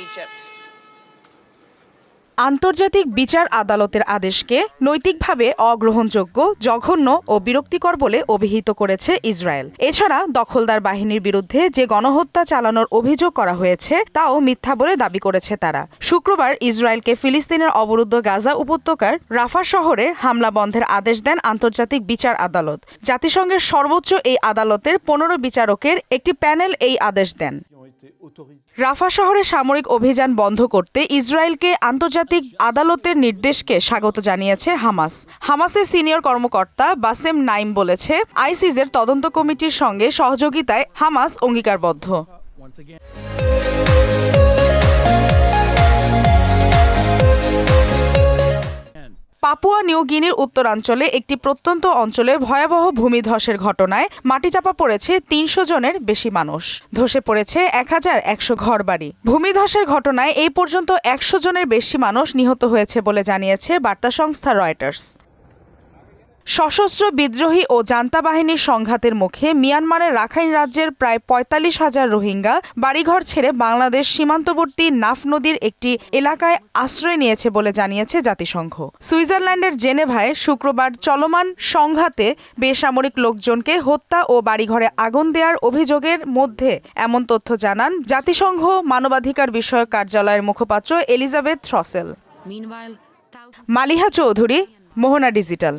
Egypt. আন্তর্জাতিক বিচার আদালতের আদেশকে নৈতিকভাবে অগ্রহণযোগ্য, জঘন্য ও বিরক্তিকর বলে অভিহিত করেছে ইসরায়েল। এছাড়া দখলদার বাহিনীর বিরুদ্ধে যে গণহত্যা চালানোর অভিযোগ করা হয়েছে তাও মিথ্যা বলে দাবি করেছে তারা। শুক্রবার ইসরায়েলকে ফিলিস্তিনের অবরুদ্ধ গাজা উপত্যকার রাফা শহরে হামলা বন্ধের আদেশ দেন আন্তর্জাতিক বিচার আদালত। জাতিসংঘের সর্বোচ্চ এই আদালতের 15 বিচারকের একটি প্যানেল এই আদেশ দেন। রাফা শহরে সামরিক অভিযান বন্ধ করতে ইসরায়েলকে আন্তর্জাতিক আদালতের নির্দেশকে স্বাগত জানিয়েছে হামাস। হামাসের সিনিয়র কর্মকর্তা বাসেম নাইম বলেছে, আইসিজের তদন্ত কমিটির সঙ্গে সহযোগিতায় হামাস অঙ্গীকারবদ্ধ। পাপুয়া নিউ গিনির উত্তরাঞ্চলে একটি প্রত্যন্ত অঞ্চলে ভয়াবহ ভূমিধসের ঘটনায় মাটিচাপা পড়েছে 300 জনের বেশি মানুষ। ধসে পড়েছে 1100 ঘরবাড়ি। ভূমিধসের ঘটনায় এই পর্যন্ত 100 জনের বেশি মানুষ নিহত হয়েছে বলে জানিয়েছে বার্তা সংস্থা রয়টার্স। সশস্ত্র বিদ্রোহী ও জান্তা বাহিনীর সংঘাতের মুখে মিয়ানমারের রাখাইন রাজ্যের প্রায় 45,000 রোহিঙ্গা বাড়িঘর ছেড়ে বাংলাদেশ সীমান্তবর্তী নাফ নদীর একটি এলাকায় আশ্রয় নিয়েছে বলে জানিয়েছে জাতিসংঘ। সুইজারল্যান্ডের জেনেভায় শুক্রবার চলমান সংঘাতে বেসামরিক লোকজনকে হত্যা ও বাড়িঘরে আগুন দেওয়ার অভিযোগের মধ্যে এমন তথ্য জানান জাতিসংঘ মানবাধিকার বিষয়ক কার্যালয়ের মুখপাত্র এলিজাবেথ থ্রসেল। মালিহা চৌধুরী, মোহনা ডিজিটাল।